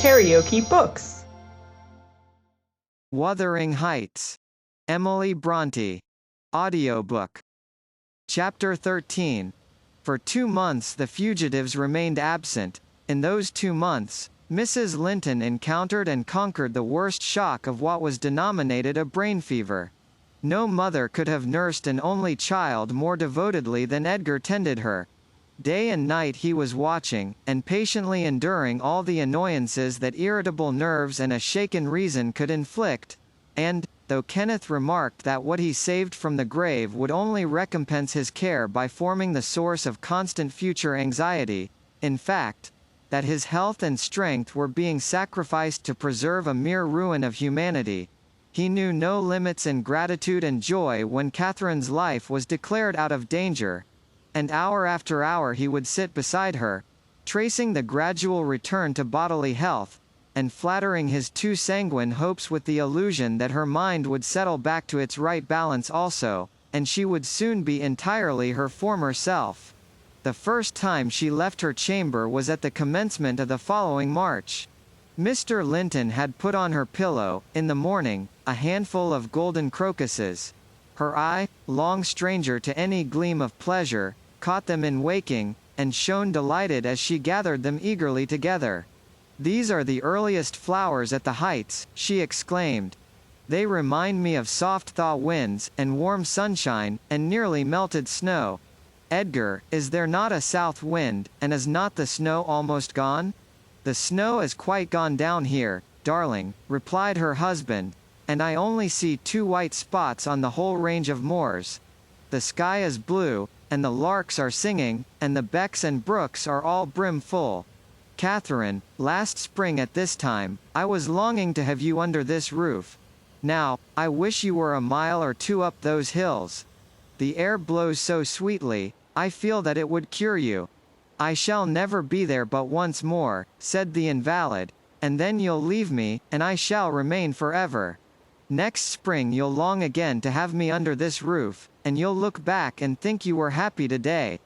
KaraokeBooks. Wuthering Heights. Emily Brontë. Audiobook. Chapter 13. For 2 months the fugitives remained absent. In those 2 months, Mrs. Linton encountered and conquered the worst shock of what was denominated a brain fever. No mother could have nursed an only child more devotedly than Edgar tended her. Day and night he was watching, and patiently enduring all the annoyances that irritable nerves and a shaken reason could inflict, and, though Kenneth remarked that what he saved from the grave would only recompense his care by forming the source of constant future anxiety, in fact, that his health and strength were being sacrificed to preserve a mere ruin of humanity, he knew no limits in gratitude and joy when Catherine's life was declared out of danger, and hour after hour he would sit beside her, tracing the gradual return to bodily health, and flattering his too sanguine hopes with the illusion that her mind would settle back to its right balance also, and she would soon be entirely her former self. The first time she left her chamber was at the commencement of the following March. Mr. Linton had put on her pillow, in the morning, a handful of golden crocuses. Her eye, long stranger to any gleam of pleasure, caught them in waking, and shone delighted as she gathered them eagerly together. "These are the earliest flowers at the Heights," she exclaimed. "They remind me of soft thaw winds, and warm sunshine, and nearly melted snow. Edgar, is there not a south wind, and is not the snow almost gone?" "The snow is quite gone down here, darling," replied her husband, "and I only see 2 white spots on the whole range of moors. The sky is blue, and the larks are singing, and the becks and brooks are all brimful. Catherine, last spring at this time, I was longing to have you under this roof. Now, I wish you were a mile or 2 up those hills. The air blows so sweetly, I feel that it would cure you." "I shall never be there but once more," said the invalid, "and then you'll leave me, and I shall remain forever. Next spring you'll long again to have me under this roof, and you'll look back and think you were happy today."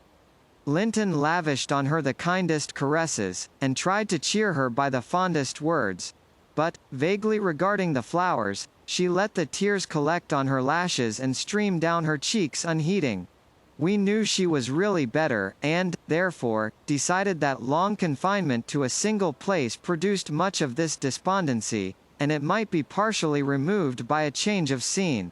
Linton lavished on her the kindest caresses, and tried to cheer her by the fondest words. But, vaguely regarding the flowers, she let the tears collect on her lashes and stream down her cheeks unheeding. We knew she was really better, and, therefore, decided that long confinement to a single place produced much of this despondency, and it might be partially removed by a change of scene.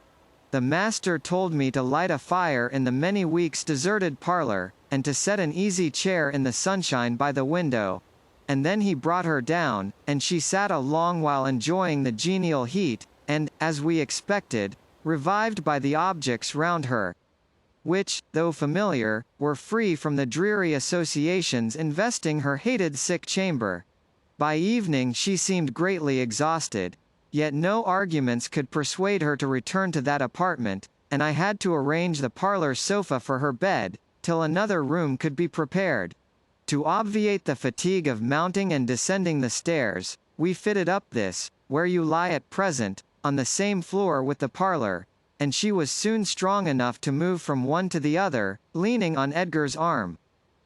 The master told me to light a fire in the many weeks deserted parlor, and to set an easy chair in the sunshine by the window. And then he brought her down, and she sat a long while enjoying the genial heat, and, as we expected, revived by the objects round her, which, though familiar, were free from the dreary associations investing her hated sick chamber. By evening she seemed greatly exhausted, yet no arguments could persuade her to return to that apartment, and I had to arrange the parlor sofa for her bed, till another room could be prepared. To obviate the fatigue of mounting and descending the stairs, we fitted up this, where you lie at present, on the same floor with the parlor, and she was soon strong enough to move from one to the other, leaning on Edgar's arm.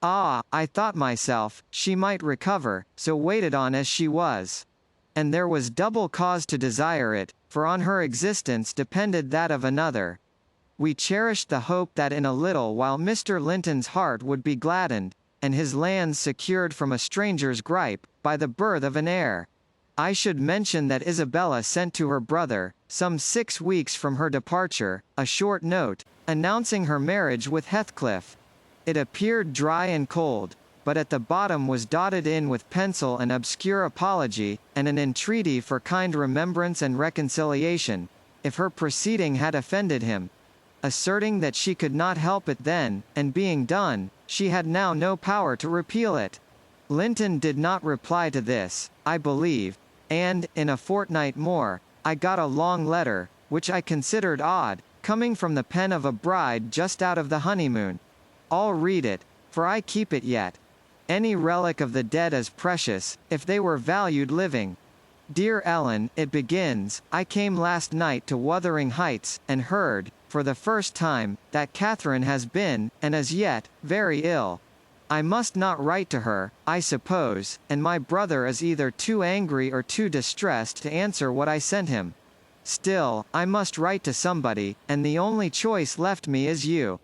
Ah, I thought myself, she might recover, so waited on as she was. And there was double cause to desire it, for on her existence depended that of another. We cherished the hope that in a little while Mr. Linton's heart would be gladdened, and his lands secured from a stranger's gripe, by the birth of an heir. I should mention that Isabella sent to her brother, some 6 weeks from her departure, a short note, announcing her marriage with Heathcliff. It appeared dry and cold, but at the bottom was dotted in with pencil an obscure apology, and an entreaty for kind remembrance and reconciliation, if her proceeding had offended him, asserting that she could not help it then, and being done, she had now no power to repeal it. Linton did not reply to this, I believe, and, in a fortnight more, I got a long letter, which I considered odd, coming from the pen of a bride just out of the honeymoon. I'll read it, for I keep it yet. Any relic of the dead is precious, if they were valued living. Dear Ellen, it begins, I came last night to Wuthering Heights, and heard, for the first time, that Catherine has been, and as yet, very ill. I must not write to her, I suppose, and my brother is either too angry or too distressed to answer what I sent him. Still, I must write to somebody, and the only choice left me is you.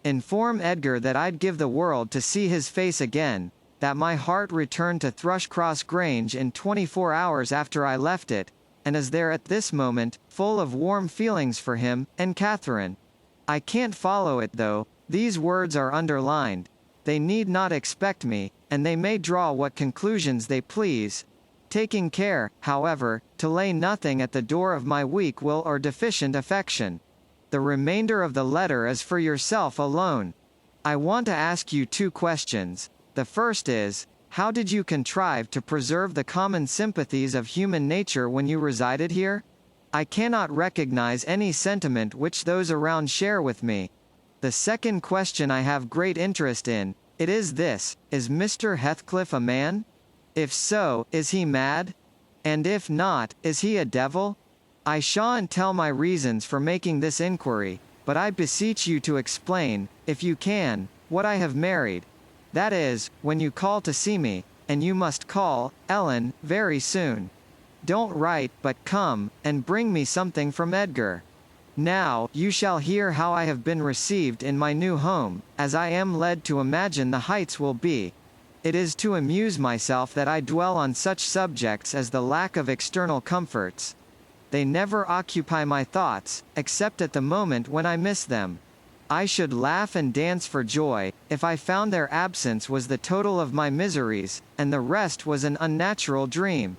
Inform Edgar that I'd give the world to see his face again, that my heart returned to Thrushcross Grange in 24 hours after I left it, and is there at this moment, full of warm feelings for him, and Catherine. I can't follow it though, these words are underlined. They need not expect me, and they may draw what conclusions they please, taking care, however, to lay nothing at the door of my weak will or deficient affection. The remainder of the letter is for yourself alone. I want to ask you 2 questions. The first is, how did you contrive to preserve the common sympathies of human nature when you resided here? I cannot recognize any sentiment which those around share with me. The second question I have great interest in, it is this, is Mr. Heathcliff a man? If so, is he mad? And if not, is he a devil? I shan't tell my reasons for making this inquiry, but I beseech you to explain, if you can, what I have married. That is, when you call to see me, and you must call, Ellen, very soon. Don't write, but come, and bring me something from Edgar. Now, you shall hear how I have been received in my new home, as I am led to imagine the Heights will be. It is to amuse myself that I dwell on such subjects as the lack of external comforts. They never occupy my thoughts, except at the moment when I miss them. I should laugh and dance for joy, if I found their absence was the total of my miseries, and the rest was an unnatural dream.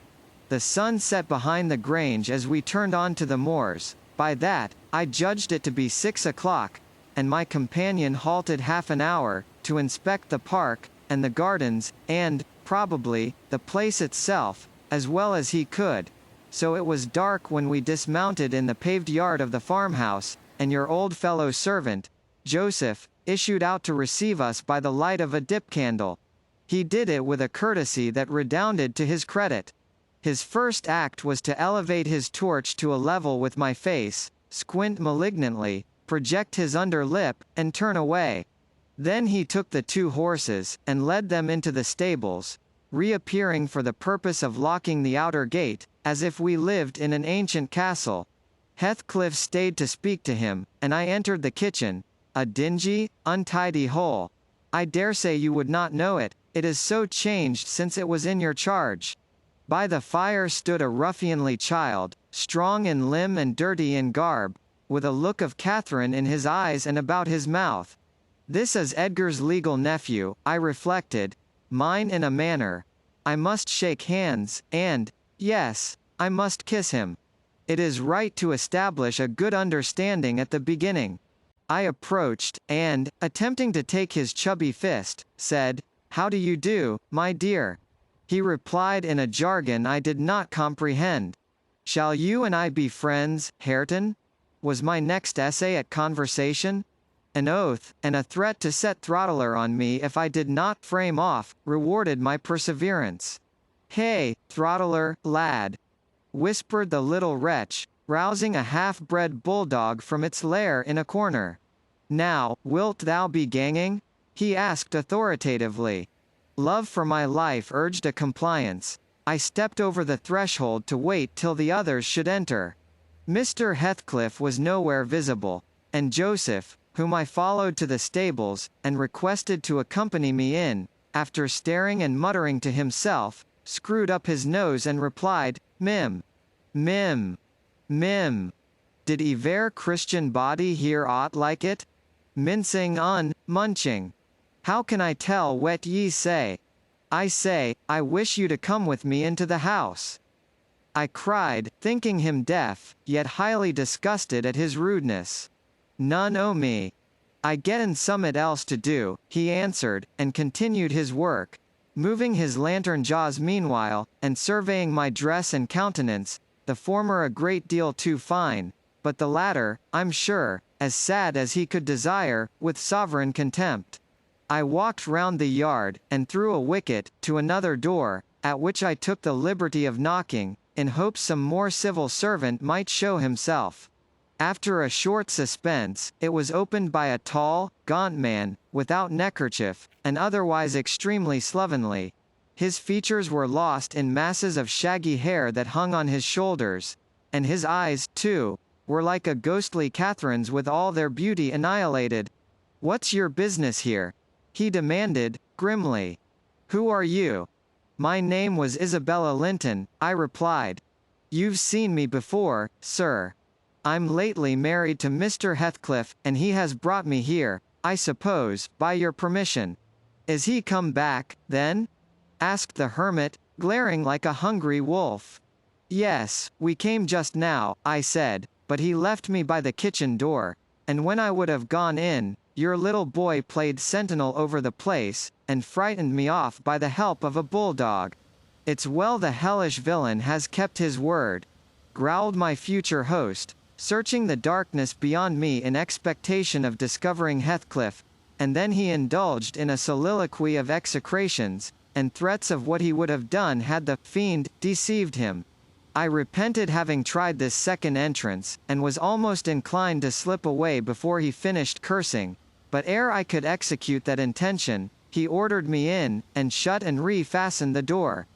The sun set behind the Grange as we turned on to the moors. By that, I judged it to be 6 o'clock, and my companion halted half an hour, to inspect the park, and the gardens, and, probably, the place itself, as well as he could. So it was dark when we dismounted in the paved yard of the farmhouse, and your old fellow servant, Joseph, issued out to receive us by the light of a dip candle. He did it with a courtesy that redounded to his credit. His first act was to elevate his torch to a level with my face, squint malignantly, project his under lip, and turn away. Then he took the 2 horses, and led them into the stables, reappearing for the purpose of locking the outer gate, as if we lived in an ancient castle. Heathcliff stayed to speak to him, and I entered the kitchen, a dingy, untidy hole. I daresay you would not know it, it is so changed since it was in your charge. By the fire stood a ruffianly child, strong in limb and dirty in garb, with a look of Catherine in his eyes and about his mouth. This is Edgar's legal nephew, I reflected, mine in a manner. I must shake hands, and, yes, I must kiss him. It is right to establish a good understanding at the beginning. I approached, and, attempting to take his chubby fist, said, "How do you do, my dear?" He replied in a jargon I did not comprehend. "Shall you and I be friends, Hareton?" was my next essay at conversation. An oath, and a threat to set Throttler on me if I did not frame off, rewarded my perseverance. "Hey, Throttler, lad," whispered the little wretch, rousing a half-bred bulldog from its lair in a corner. "Now, wilt thou be ganging?" he asked authoritatively. Love for my life urged a compliance. I stepped over the threshold to wait till the others should enter. Mr. Heathcliff was nowhere visible, and Joseph, whom I followed to the stables, and requested to accompany me in, after staring and muttering to himself, screwed up his nose and replied, "Mim. Mim. Mim. Did e'er Christian body hear aught like it? Mincing munching. How can I tell what ye say? I say, I wish you to come with me into the house." I cried, thinking him deaf, yet highly disgusted at his rudeness. "None o' me. I getten summat else to do," he answered, and continued his work, moving his lantern jaws meanwhile, and surveying my dress and countenance, the former a great deal too fine, but the latter, I'm sure, as sad as he could desire, with sovereign contempt. I walked round the yard, and through a wicket, to another door, at which I took the liberty of knocking, in hopes some more civil servant might show himself. After a short suspense, it was opened by a tall, gaunt man, without neckerchief, and otherwise extremely slovenly. His features were lost in masses of shaggy hair that hung on his shoulders, and his eyes, too, were like a ghostly Catherine's with all their beauty annihilated. "What's your business here?" he demanded, grimly. "Who are you?" "My name was Isabella Linton," I replied. "You've seen me before, sir. I'm lately married to Mr. Heathcliff, and he has brought me here, I suppose, by your permission." "Is he come back, then?" asked the hermit, glaring like a hungry wolf. "Yes, we came just now," I said, "but he left me by the kitchen door, and when I would have gone in, your little boy played sentinel over the place, and frightened me off by the help of a bulldog. It's well the hellish villain has kept his word," growled my future host, searching the darkness beyond me in expectation of discovering Heathcliff, and then he indulged in a soliloquy of execrations, and threats of what he would have done had the fiend deceived him. I repented having tried this second entrance, and was almost inclined to slip away before he finished cursing, but ere I could execute that intention, he ordered me in, and shut and re-fastened the door.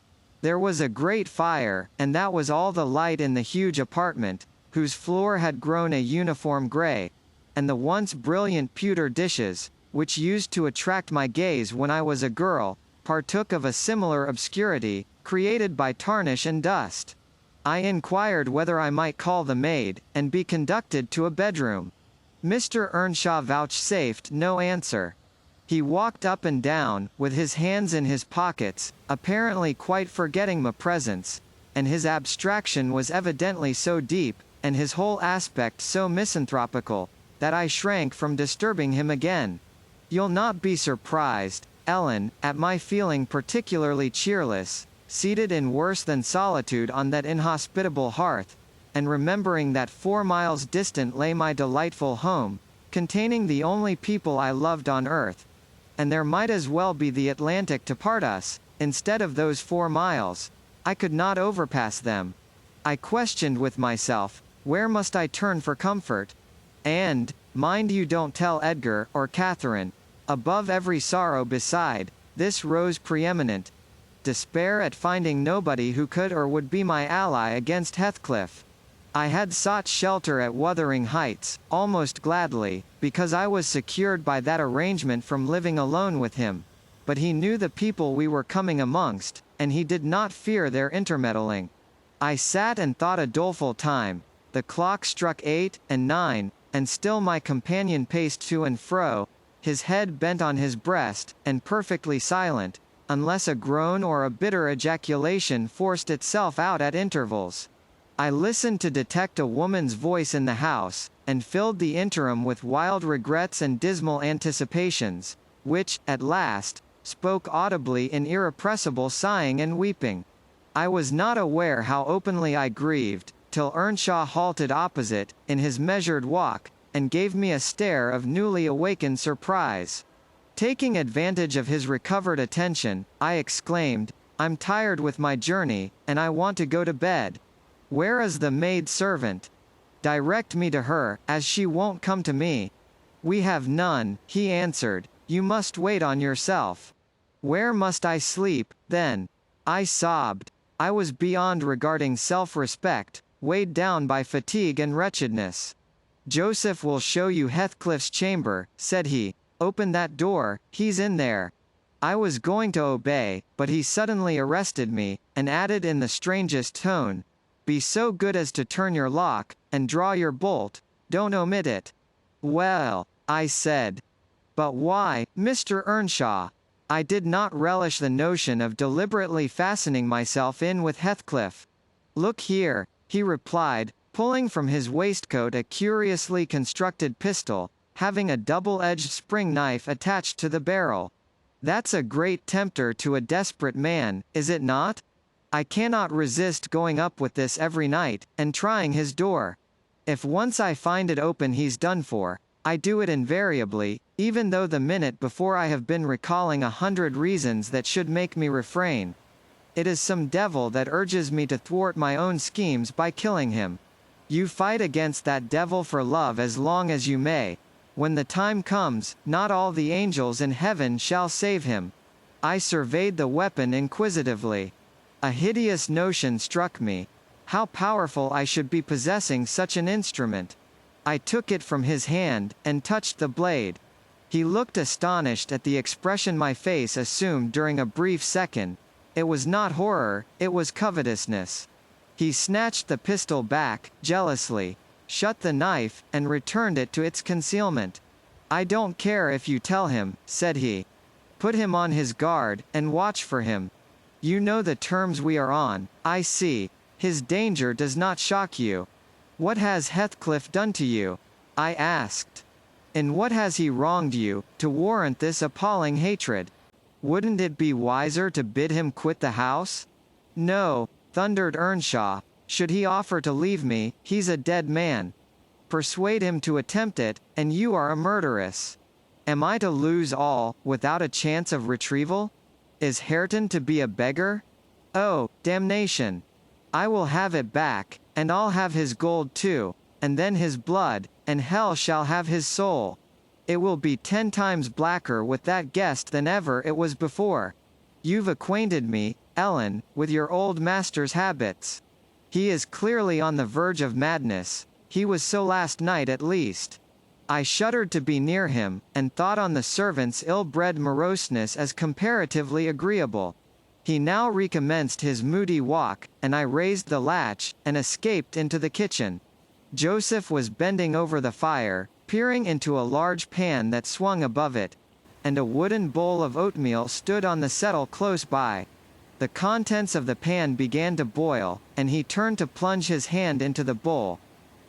There was a great fire, and that was all the light in the huge apartment, whose floor had grown a uniform grey, and the once brilliant pewter dishes, which used to attract my gaze when I was a girl, partook of a similar obscurity, created by tarnish and dust. I inquired whether I might call the maid, and be conducted to a bedroom. Mr. Earnshaw vouchsafed no answer. He walked up and down, with his hands in his pockets, apparently quite forgetting my presence, and his abstraction was evidently so deep, and his whole aspect so misanthropical, that I shrank from disturbing him again. You'll not be surprised, Ellen, at my feeling particularly cheerless, seated in worse than solitude on that inhospitable hearth, and remembering that 4 miles distant lay my delightful home, containing the only people I loved on earth, and there might as well be the Atlantic to part us, instead of those 4 miles. I could not overpass them. I questioned with myself, where must I turn for comfort? And, mind you don't tell Edgar, or Catherine. Above every sorrow beside, this rose preeminent: despair at finding nobody who could or would be my ally against Heathcliff. I had sought shelter at Wuthering Heights, almost gladly, because I was secured by that arrangement from living alone with him. But he knew the people we were coming amongst, and he did not fear their intermeddling. I sat and thought a doleful time. The clock struck 8 and 9, and still my companion paced to and fro, his head bent on his breast, and perfectly silent, unless a groan or a bitter ejaculation forced itself out at intervals. I listened to detect a woman's voice in the house, and filled the interim with wild regrets and dismal anticipations, which, at last, spoke audibly in irrepressible sighing and weeping. I was not aware how openly I grieved, till Earnshaw halted opposite, in his measured walk, and gave me a stare of newly awakened surprise. Taking advantage of his recovered attention, I exclaimed, "I'm tired with my journey, and I want to go to bed. Where is the maid servant? Direct me to her, as she won't come to me." "We have none," he answered. "You must wait on yourself." "Where must I sleep, then?" I sobbed. I was beyond regarding self-respect, weighed down by fatigue and wretchedness. "Joseph will show you Heathcliff's chamber," said he. "Open that door, he's in there." I was going to obey, but he suddenly arrested me, and added in the strangest tone, "Be so good as to turn your lock, and draw your bolt. Don't omit it." "Well," I said. "But why, Mr. Earnshaw?" I did not relish the notion of deliberately fastening myself in with Heathcliff. "Look here," he replied, pulling from his waistcoat a curiously constructed pistol, having a double-edged spring knife attached to the barrel. "That's a great tempter to a desperate man, is it not? I cannot resist going up with this every night, and trying his door. If once I find it open he's done for. I do it invariably, even though the minute before I have been recalling 100 reasons that should make me refrain. It is some devil that urges me to thwart my own schemes by killing him. You fight against that devil for love as long as you may. When the time comes, not all the angels in heaven shall save him. I surveyed the weapon inquisitively. A hideous notion struck me. How powerful I should be possessing such an instrument. I took it from his hand, and touched the blade. He looked astonished at the expression my face assumed during a brief second. It was not horror, it was covetousness. He snatched the pistol back, jealously, shut the knife, and returned it to its concealment. I don't care if you tell him, said he. Put him on his guard, and watch for him. You know the terms we are on, I see. His danger does not shock you. What has Heathcliff done to you? I asked. In what has he wronged you, to warrant this appalling hatred? Wouldn't it be wiser to bid him quit the house? No, thundered Earnshaw. Should he offer to leave me, he's a dead man. Persuade him to attempt it, and you are a murderess. Am I to lose all, without a chance of retrieval? Is Hareton to be a beggar? Oh, damnation! I will have it back, and I'll have his gold too, and then his blood, and hell shall have his soul. It will be 10 times blacker with that guest than ever it was before. You've acquainted me, Ellen, with your old master's habits. He is clearly on the verge of madness. He was so last night at least. I shuddered to be near him, and thought on the servant's ill-bred moroseness as comparatively agreeable. He now recommenced his moody walk, and I raised the latch, and escaped into the kitchen. Joseph was bending over the fire, peering into a large pan that swung above it, and a wooden bowl of oatmeal stood on the settle close by. The contents of the pan began to boil, and he turned to plunge his hand into the bowl.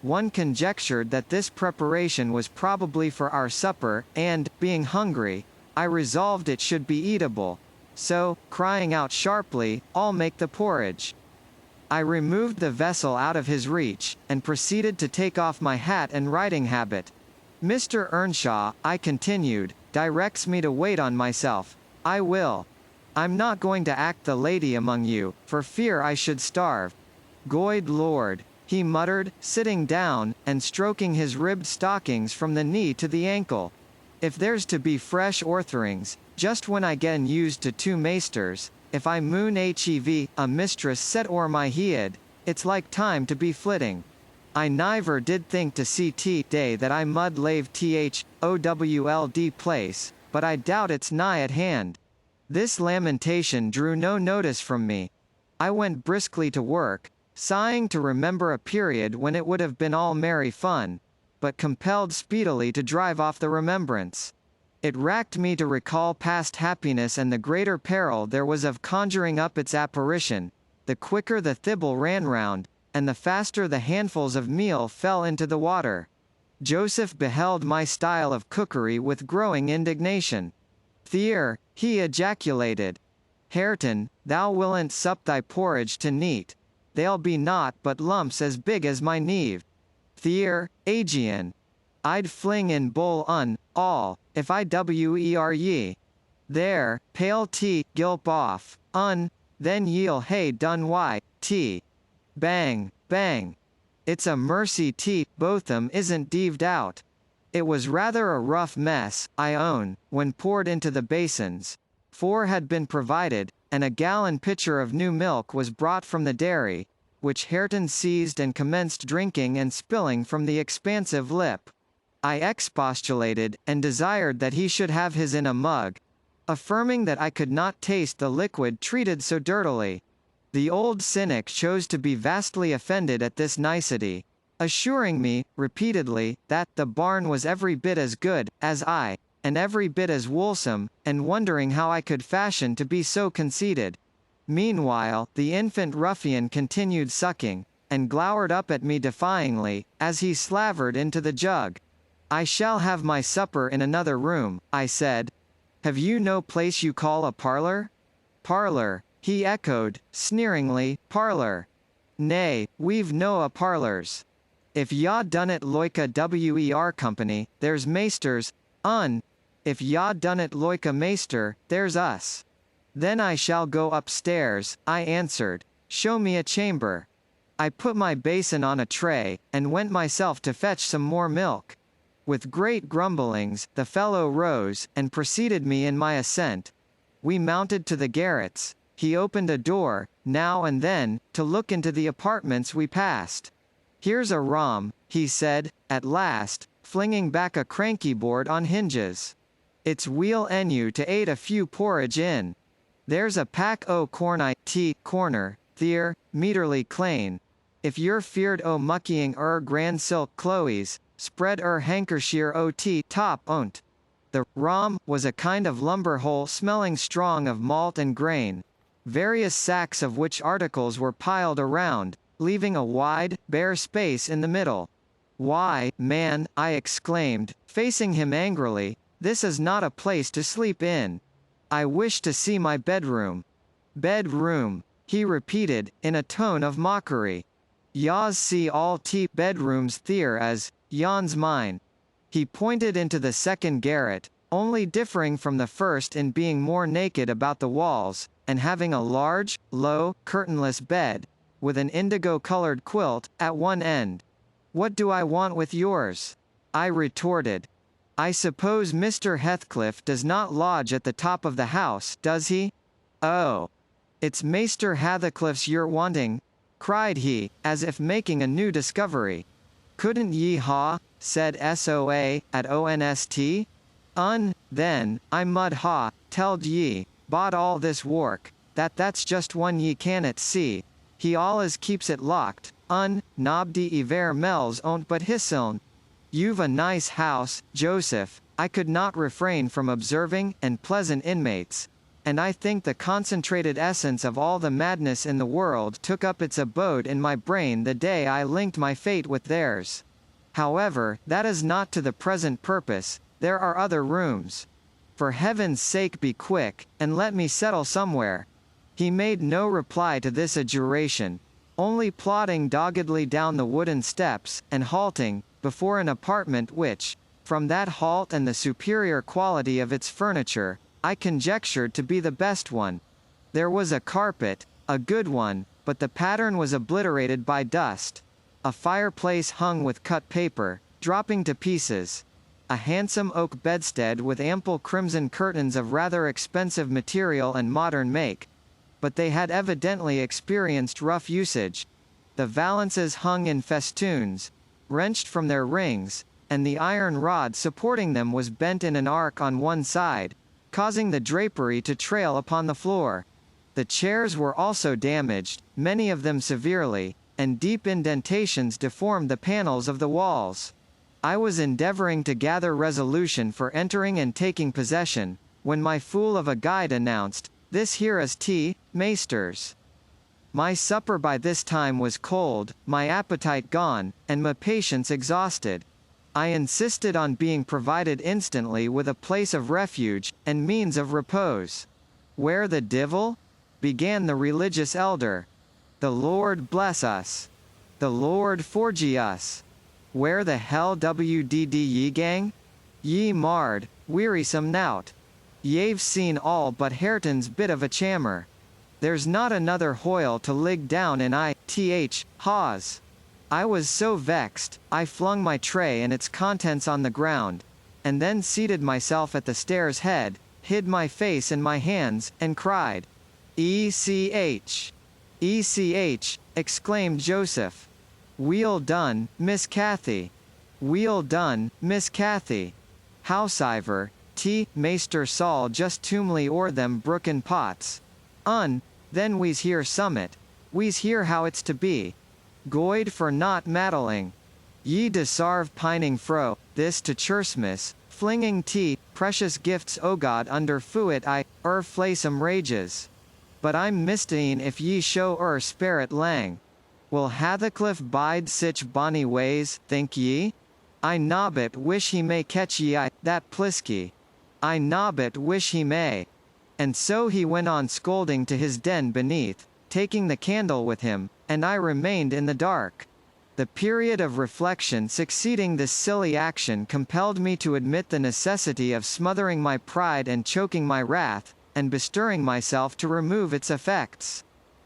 One conjectured that this preparation was probably for our supper, and, being hungry, I resolved it should be eatable. So, crying out sharply, I'll make the porridge. I removed the vessel out of his reach, and proceeded to take off my hat and riding habit. Mr. Earnshaw, I continued, directs me to wait on myself. I will. I'm not going to act the lady among you, for fear I should starve. Good Lord, he muttered, sitting down, and stroking his ribbed stockings from the knee to the ankle. If there's to be fresh ortherings, just when I gen used to 2 maesters, if I moon hev, a mistress set o'er my head, it's like time to be flitting. I niver did think to see day that I mud lave thould place, but I doubt it's nigh at hand. This lamentation drew no notice from me. I went briskly to work, sighing to remember a period when it would have been all merry fun, but compelled speedily to drive off the remembrance. It racked me to recall past happiness and the greater peril there was of conjuring up its apparition. The quicker the thibble ran round, and the faster the handfuls of meal fell into the water. Joseph beheld my style of cookery with growing indignation. Thier, he ejaculated. Hareton, thou willn't sup thy porridge to neat. They'll be naught but lumps as big as my kneve. Thier, Aegean. I'd fling in bowl all, if I wer ye. There, pale tea, gilp off, then ye'll hae done tea. Bang, bang. It's a mercy tea, Botham isn't deaved out. It was rather a rough mess, I own, when poured into the basins. 4 had been provided, and a gallon pitcher of new milk was brought from the dairy, which Hareton seized and commenced drinking and spilling from the expansive lip. I expostulated, and desired that he should have his in a mug, affirming that I could not taste the liquid treated so dirtily. The old cynic chose to be vastly offended at this nicety, assuring me, repeatedly, that the barn was every bit as good as I, and every bit as woolsome, and wondering how I could fashion to be so conceited. Meanwhile, the infant ruffian continued sucking, and glowered up at me defyingly, as he slavered into the jug. I shall have my supper in another room, I said. Have you no place you call a parlour? Parlour, he echoed, sneeringly, parlour. Nay, we've no a parlours. If ya done it loike a wer company, there's maesters, if ya done it loike a maester, there's us. Then I shall go upstairs, I answered. Show me a chamber. I put my basin on a tray, and went myself to fetch some more milk. With great grumblings, the fellow rose, and preceded me in my ascent. We mounted to the garrets. He opened a door, now and then, to look into the apartments we passed. "Here's a rom," he said, at last, flinging back a cranky board on hinges. "It's wheel enu to ate a few porridge in. There's a pack o' corni tea corner, theer, meterly clane. If you're feared o' muckying grand silk cloes, spread handkerchier o' tea top on't." The rom was a kind of lumber hole smelling strong of malt and grain. Various sacks of which articles were piled around, leaving a wide, bare space in the middle. "Why, man," I exclaimed, facing him angrily, "this is not a place to sleep in. I wish to see my bedroom." "Bedroom," he repeated, in a tone of mockery. "Yaws see all te bedrooms theer as, yon's mine." He pointed into the second garret, only differing from the first in being more naked about the walls, and having a large, low, curtainless bed, with an indigo-colored quilt, at one end. "What do I want with yours?" I retorted. "I suppose Mr. Heathcliff does not lodge at the top of the house, does he?" "Oh, it's Maister Heathcliff's you're wanting," cried he, as if making a new discovery. "Couldn't ye ha," said Soa, at onst? Then, I mud ha, telled ye, bought all this work, that's just one ye cannot see. He allus keeps it locked, nobdy iver mells on't but hisseln. You've a nice house, Joseph," I could not refrain from observing, "and pleasant inmates. And I think the concentrated essence of all the madness in the world took up its abode in my brain the day I linked my fate with theirs. However, that is not to the present purpose, there are other rooms. For heaven's sake be quick, and let me settle somewhere." He made no reply to this adjuration, only plodding doggedly down the wooden steps, and halting, before an apartment which, from that halt and the superior quality of its furniture, I conjectured to be the best one. There was a carpet, a good one, but the pattern was obliterated by dust. A fireplace hung with cut paper, dropping to pieces. A handsome oak bedstead with ample crimson curtains of rather expensive material and modern make. But they had evidently experienced rough usage. The valances hung in festoons, wrenched from their rings, and the iron rod supporting them was bent in an arc on one side, causing the drapery to trail upon the floor. The chairs were also damaged, many of them severely, and deep indentations deformed the panels of the walls. I was endeavoring to gather resolution for entering and taking possession, when my fool of a guide announced, "This here is tea, maesters." My supper by this time was cold, my appetite gone, and my patience exhausted. I insisted on being provided instantly with a place of refuge, and means of repose. "Where the divil?" began the religious elder. "The Lord bless us. The Lord forgie us. Where the hell wdd ye gang? Ye marred, wearisome nout. Ye've seen all but Hareton's bit of a chammer. There's not another hoyle to lig down in hawes." I was so vexed, I flung my tray and its contents on the ground, and then seated myself at the stair's head, hid my face in my hands, and cried, "ECH! ECH!" exclaimed Joseph. "Weel done, Miss Cathy. Weel done, Miss Cathy. Howsiver, Maister Saul just toomly o'er them brooken pots. Then we's hear summit. We's hear how it's to be. Goid for not maddling. Ye desarve pining fro, this to Chursmas, flinging precious gifts o God under fuit flaysome rages. But I'm mista'en if ye show spirit lang. Will Heathcliff bide sich bonny ways, think ye? I nobbut wish he may catch ye that plisky. I nobbut wish he may." And so he went on scolding to his den beneath, taking the candle with him, and I remained in the dark. The period of reflection succeeding this silly action compelled me to admit the necessity of smothering my pride and choking my wrath, and bestirring myself to remove its effects.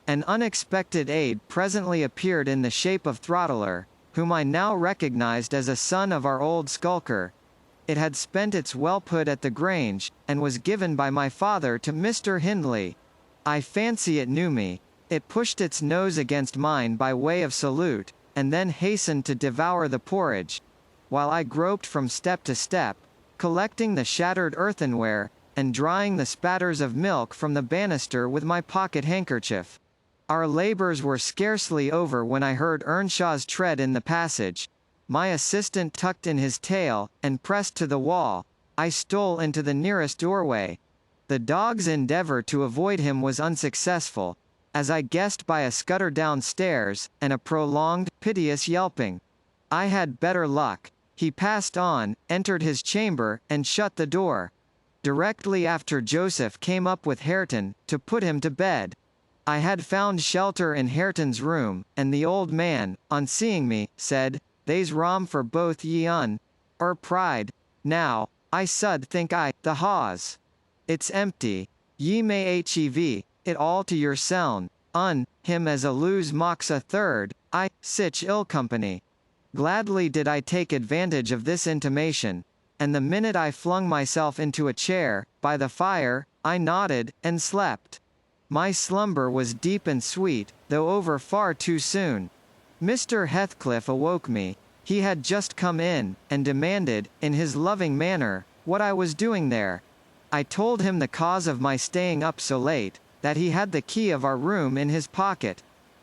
An unexpected aid presently appeared in the shape of Throttler, whom I now recognized as a son of our old skulker. It had spent its whelphood at the Grange, and was given by my father to Mr. Hindley. I fancy it knew me. It pushed its nose against mine by way of salute, and then hastened to devour the porridge, while I groped from step to step, collecting the shattered earthenware, and drying the spatters of milk from the banister with my pocket handkerchief. Our labours were scarcely over when I heard Earnshaw's tread in the passage. My assistant tucked in his tail, and pressed to the wall. I stole into the nearest doorway. The dog's endeavour to avoid him was unsuccessful, as I guessed by a scutter downstairs, and a prolonged, piteous yelping. I had better luck. He passed on, entered his chamber, and shut the door. Directly after Joseph came up with Hareton, to put him to bed. I had found shelter in Hareton's room, and the old man, on seeing me, said, "They's rom for both ye pride. Now, I sud think the hawse. It's empty. Ye may hev it all to yourseln, him as a lose mocks a third, sich ill company." Gladly did I take advantage of this intimation, and the minute I flung myself into a chair, by the fire, I nodded, and slept. My slumber was deep and sweet, though over far too soon. Mr. Heathcliff awoke me. He had just come in, and demanded, in his loving manner, what I was doing there. I told him the cause of my staying up so late, that he had the key of our room in his pocket.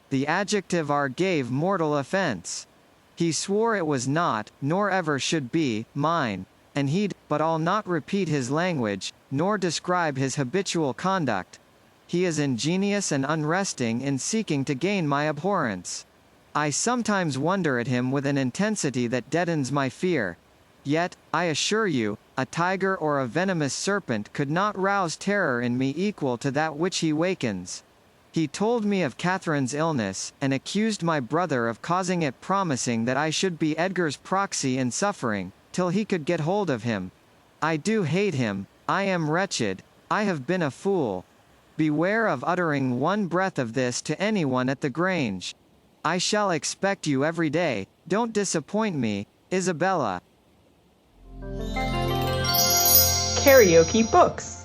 The adjective gave mortal offence. He swore it was not, nor ever should be, mine, and but I'll not repeat his language, nor describe his habitual conduct. He is ingenious and unresting in seeking to gain my abhorrence. I sometimes wonder at him with an intensity that deadens my fear. Yet, I assure you, a tiger or a venomous serpent could not rouse terror in me equal to that which he wakens. He told me of Catherine's illness, and accused my brother of causing it, promising that I should be Edgar's proxy in suffering, till he could get hold of him. I do hate him. I am wretched. I have been a fool. Beware of uttering one breath of this to anyone at the Grange. I shall expect you every day. Don't disappoint me, Isabella. KaraokeBooks.